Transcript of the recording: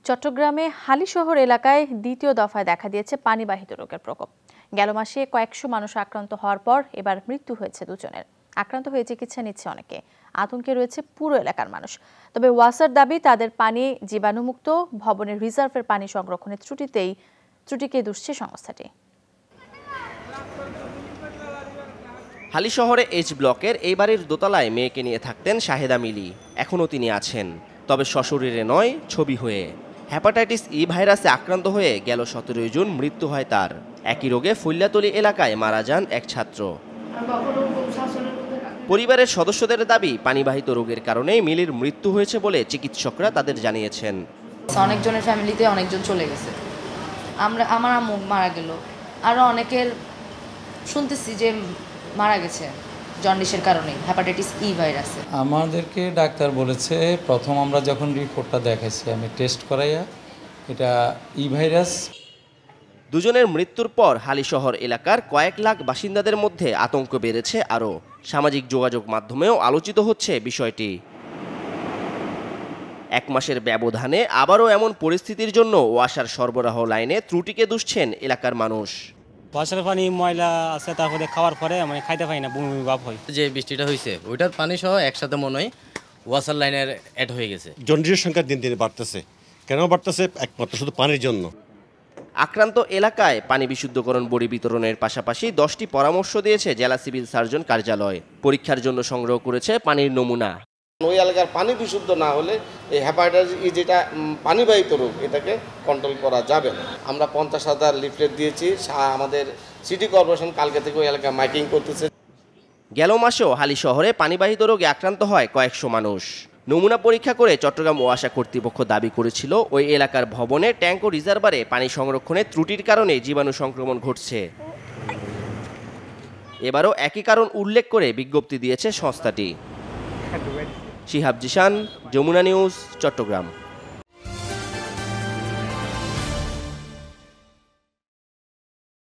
চট্টগ্রামে হালিশহর এলাকায় দ্বিতীয় দফায় দেখা দিয়েছে পানিবাহিত রোগের প্রকোপ। গেল মাসে কয়েকশো মানুষ আক্রান্ত হওয়ার পর এবার মৃত্যু হয়েছে দুজনের। আক্রান্ত হয়ে চিকিৎসা নিচ্ছে অনেকে। আতঙ্কে রয়েছে পুরো এলাকার মানুষ। তবে ওয়াসার দাবি, তাদের পানি জীবাণুমুক্ত। ভবনের রিজার্ভের পানি সংরক্ষণের ত্রুটিকে দুষছে সংস্থাটি। হালিশহরে এইচ ব্লকের এই বাড়ির দোতলায় মেয়েকে নিয়ে থাকতেন শাহেদা মিলি। এখনও তিনি আছেন, তবে সশরীরে নয়, ছবি হয়ে। হেপাটাইটিস ই ভাইরাসে আক্রান্ত হয়ে গেল 17 জুন মৃত্যু হয় তার। একই রোগে ফুল্যাতলী এলাকায় মারা যান এক ছাত্র। পরিবারের সদস্যদের দাবি, পানিবাহিত রোগের কারণেই মিলির মৃত্যু হয়েছে বলে চিকিৎসকরা তাদের জানিয়েছেন। অনেকজনের ফ্যামিলিতে অনেকজন চলে গেছে, আমার আম্মু মারা গেল, আরও অনেকের শুনতেছি যে মারা গেছে জন্ডিসের কারণে, হেপাটাইটিস ই ভাইরাসে। আমাদেরকে ডাক্তার বলেছে, প্রথম আমরা যখন রিপোর্টটা দেখাইছি, আমি টেস্ট করাইয়া এটা ই ভাইরাস। দুজনের মৃত্যুর পর হালিশহর এলাকার কয়েক লাখ বাসিন্দাদের মধ্যে আতঙ্ক বেড়েছে আরও। সামাজিক যোগাযোগ মাধ্যমেও আলোচিত হচ্ছে বিষয়টি। এক মাসের ব্যবধানে আবারও এমন পরিস্থিতির জন্য ওয়াসার সরবরাহ লাইনে ত্রুটিকে দুষছেন এলাকার মানুষ। ওয়াসার পানি ময়লা আছে, তারপরে খাওয়ার পরে মানে খাইতে পারি না, বমি ভাব হয়। যে বৃষ্টিটা হয়েছে ওইটার পানি সহ একসাথে মনে হয় ওয়াসার লাইনের অ্যাড হয়ে গেছে। জন্ডিসের সংখ্যা দিন দিনে বাড়তেছে। কেন বাড়তেছে? একমাত্র শুধু পানির জন্য। আক্রান্ত এলাকায় পানি বিশুদ্ধকরণ বড়ি বিতরণের পাশাপাশি 10টি পরামর্শ দিয়েছে জেলা সিভিল সার্জন কার্যালয়। পরীক্ষার জন্য সংগ্রহ করেছে পানির নমুনা। ওই এলাকার পানি বিশুদ্ধ না হলে এই হেপাটাইটিস যেটা পানিবাহিত রোগ, এটাকে কন্ট্রোল করা যাবে না। আমরা 50,000 লিফলেট দিয়েছি। আমাদের সিটি কর্পোরেশন কালকে থেকে ওই এলাকায় মাইকিং করতেছে। গেল মাসেও হালিশহরে পানিবাহিত রোগে আক্রান্ত হয় কয়েকশো মানুষ। নমুনা পরীক্ষা করে চট্টগ্রাম ওয়াসা কর্তৃপক্ষ দাবি করেছিল, ওই এলাকার ভবনে ট্যাঙ্ক ও রিজার্ভারে পানি সংরক্ষণে ত্রুটির কারণে জীবাণু সংক্রমণ ঘটছে। এবারও একই কারণ উল্লেখ করে বিজ্ঞপ্তি দিয়েছে সংস্থাটি। শিহাব জিশান, যমুনা নিউজ, চট্টগ্রাম।